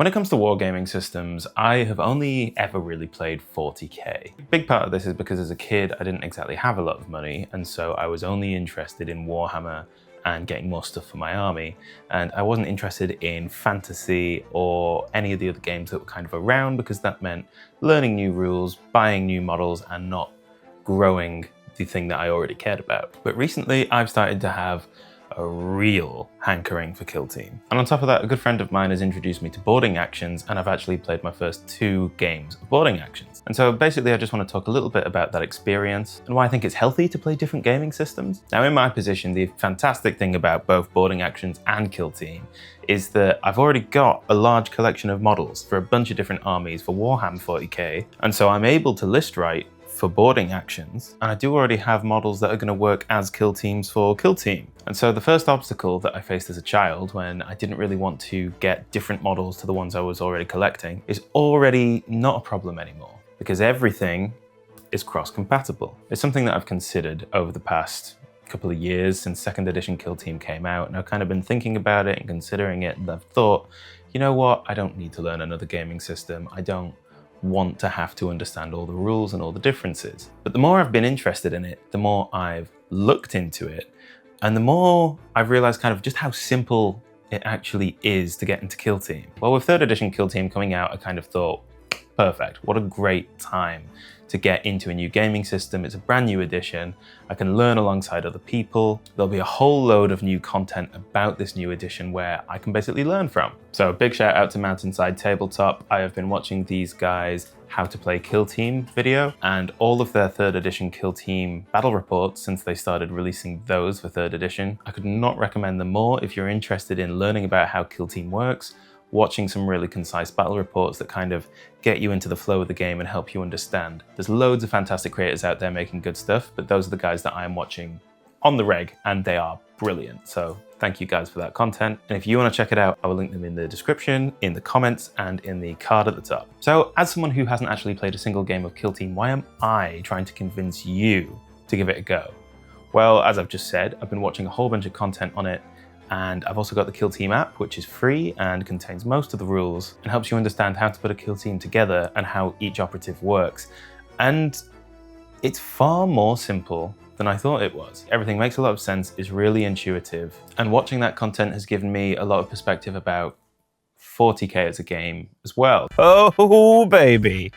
When it comes to wargaming systems, I have only ever really played 40k. A big part of this is because as a kid, I didn't exactly have a lot of money, and so I was only interested in Warhammer and getting more stuff for my army. And I wasn't interested in fantasy or any of the other games that were kind of around, because that meant learning new rules, buying new models, and not growing the thing that I already cared about. But recently, I've started to have a real hankering for Killteam. And on top of that, a good friend of mine has introduced me to Boarding Actions, and I've actually played my first 2 games of Boarding Actions. And so basically I just want to talk a little bit about that experience and why I think it's healthy to play different gaming systems. Now in my position, the fantastic thing about both Boarding Actions and Killteam is that I've already got a large collection of models for a bunch of different armies for Warhammer 40k, and so I'm able to list write for Boarding Actions, and I do already have models that are going to work as kill teams for Killteam. And so the first obstacle that I faced as a child, when I didn't really want to get different models to the ones I was already collecting, is already not a problem anymore, because everything is cross-compatible. It's something that I've considered over the past couple of years since 2nd edition Killteam came out, and I've kind of been thinking about it and considering it, and I've thought, you know what, I don't need to learn another gaming system. I don't want to have to understand all the rules and all the differences. But the more I've been interested in it, the more I've looked into it, and the more I've realized kind of just how simple it actually is to get into Killteam. Well, with 3rd edition Killteam coming out, I kind of thought, perfect, what a great time to get into a new gaming system. It's a brand new edition. I can learn alongside other people. There'll be a whole load of new content about this new edition where I can basically learn from. So a big shout out to Mountainside Tabletop. I have been watching these guys How to Play Killteam video, and all of their 3rd edition Killteam battle reports since they started releasing those for 3rd edition. I could not recommend them more if you're interested in learning about how Killteam works, watching some really concise battle reports that kind of get you into the flow of the game and help you understand. There's loads of fantastic creators out there making good stuff, but those are the guys that I'm watching on the reg, and they are brilliant. So thank you guys for that content. And if you want to check it out, I will link them in the description, in the comments, and in the card at the top. So as someone who hasn't actually played a single game of Killteam, why am I trying to convince you to give it a go? Well, as I've just said, I've been watching a whole bunch of content on it, and I've also got the Killteam app, which is free and contains most of the rules and helps you understand how to put a kill team together and how each operative works. And it's far more simple than I thought it was. Everything makes a lot of sense, is really intuitive, and watching that content has given me a lot of perspective about 40k as a game as well. Oh baby,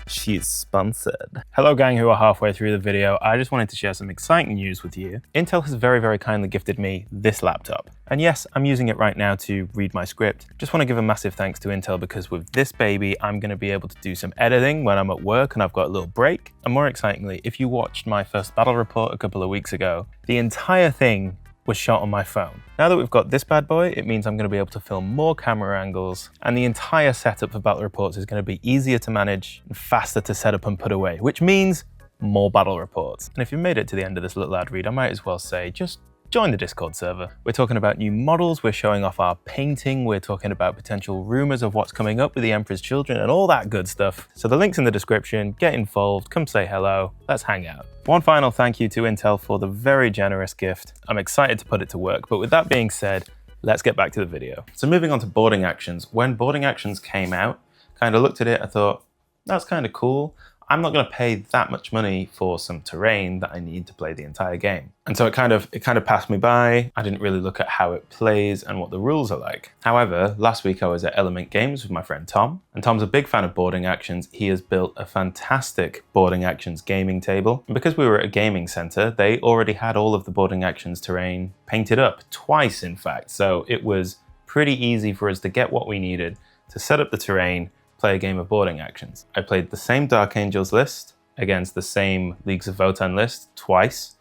she's sponsored. Hello gang who are halfway through the video. I just wanted to share some exciting news with you. Intel has very kindly gifted me this laptop. And yes, I'm using it right now to read my script. Just want to give a massive thanks to Intel, because with this baby, I'm going to be able to do some editing when I'm at work and I've got a little break. And more excitingly, if you watched my first battle report a couple of weeks ago, the entire thing was shot on my phone. Now that we've got this bad boy, it means I'm going to be able to film more camera angles, and the entire setup for battle reports is going to be easier to manage and faster to set up and put away, which means more battle reports. And if you made it to the end of this little ad read, I might as well say, just join the Discord server. We're talking about new models, we're showing off our painting, we're talking about potential rumors of what's coming up with the Emperor's Children and all that good stuff. So the link's in the description, get involved, come say hello, let's hang out. One final thank you to Intel for the very generous gift. I'm excited to put it to work, but with that being said, let's get back to the video. So moving on to Boarding Actions. When Boarding Actions came out, kind of looked at it, I thought, that's kind of cool. I'm not going to pay that much money for some terrain that I need to play the entire game. And so it kind of passed me by. I didn't really look at how it plays and what the rules are like. However, last week I was at Element Games with my friend Tom, and Tom's a big fan of Boarding Actions. He has built a fantastic Boarding Actions gaming table. And because we were at a gaming center, they already had all of the Boarding Actions terrain painted up, twice in fact. So it was pretty easy for us to get what we needed to set up the terrain, play a game of Boarding Actions. I played the same Dark Angels list against the same Leagues of Votann list twice.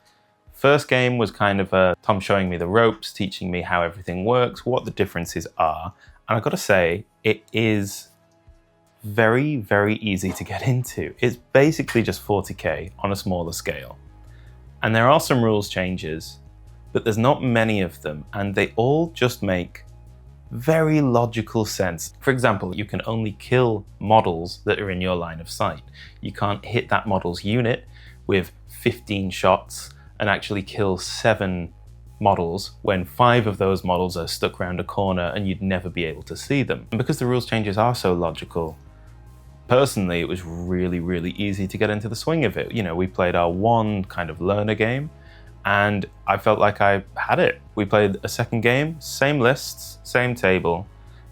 First game was kind of Tom showing me the ropes, teaching me how everything works, what the differences are. And I've got to say, it is very easy to get into. It's basically just 40k on a smaller scale. And there are some rules changes, but there's not many of them, and they all just make very logical sense. For example, you can only kill models that are in your line of sight. You can't hit that model's unit with 15 shots and actually kill 7 models when 5 of those models are stuck around a corner and you'd never be able to see them. And because the rules changes are so logical, personally, it was really, really easy to get into the swing of it. You know, we played our one kind of learner game, and I felt like I had it. We played a second game, same lists, same table,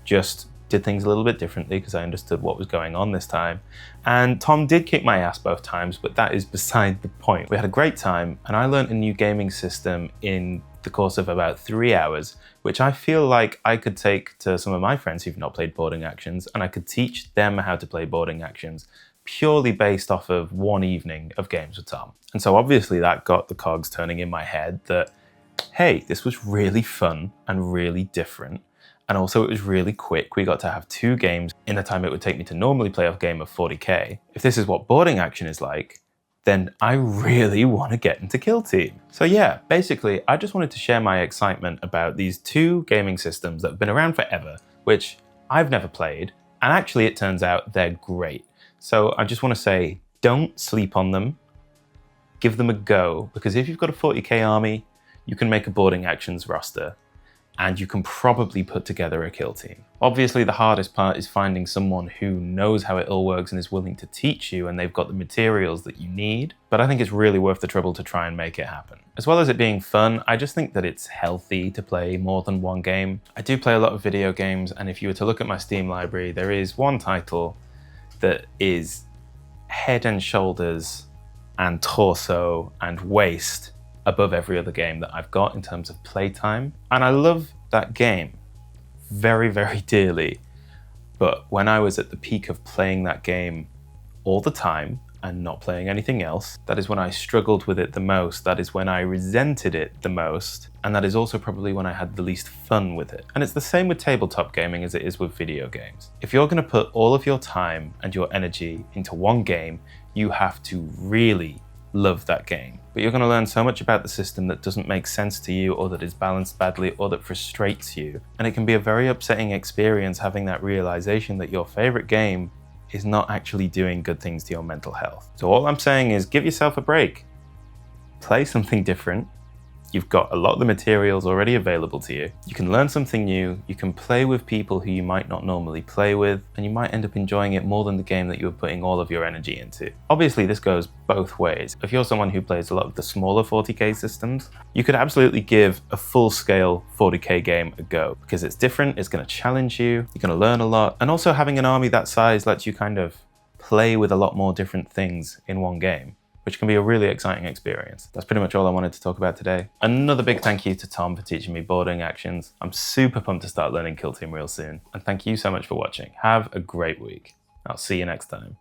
just did things a little bit differently because I understood what was going on this time. And Tom did kick my ass both times, but that is beside the point. We had a great time, and I learned a new gaming system in the course of about 3 hours, which I feel like I could take to some of my friends who've not played Boarding Actions, and I could teach them how to play Boarding Actions purely based off of one evening of games with Tom. And so obviously that got the cogs turning in my head that, hey, this was really fun and really different. And also it was really quick. We got to have 2 games in the time it would take me to normally play a game of 40k. If this is what Boarding Action is like, then I really want to get into Killteam. So yeah, basically, I just wanted to share my excitement about these 2 gaming systems that have been around forever, which I've never played, and actually it turns out they're great. So I just want to say, don't sleep on them, give them a go, because if you've got a 40k army, you can make a Boarding Actions roster, and you can probably put together a kill team. Obviously, the hardest part is finding someone who knows how it all works and is willing to teach you, and they've got the materials that you need, but I think it's really worth the trouble to try and make it happen. As well as it being fun, I just think that it's healthy to play more than one game. I do play a lot of video games, and if you were to look at my Steam library, there is one title that is head and shoulders and torso and waist above every other game that I've got in terms of playtime. And I love that game very, very dearly. But when I was at the peak of playing that game all the time and not playing anything else, that is when I struggled with it the most. That is when I resented it the most. And that is also probably when I had the least fun with it. And it's the same with tabletop gaming as it is with video games. If you're going to put all of your time and your energy into one game, you have to really love that game. But you're going to learn so much about the system that doesn't make sense to you, or that is balanced badly, or that frustrates you. And it can be a very upsetting experience having that realization that your favorite game is not actually doing good things to your mental health. So all I'm saying is give yourself a break. Play something different. You've got a lot of the materials already available to you. You can learn something new, you can play with people who you might not normally play with, and you might end up enjoying it more than the game that you were putting all of your energy into. Obviously, this goes both ways. If you're someone who plays a lot of the smaller 40k systems, you could absolutely give a full-scale 40k game a go, because it's different, it's going to challenge you, you're going to learn a lot, and also having an army that size lets you kind of play with a lot more different things in one game, which can be a really exciting experience. That's pretty much all I wanted to talk about today. Another big thank you to Tom for teaching me Boarding Actions. I'm super pumped to start learning Killteam real soon. And thank you so much for watching. Have a great week. I'll see you next time.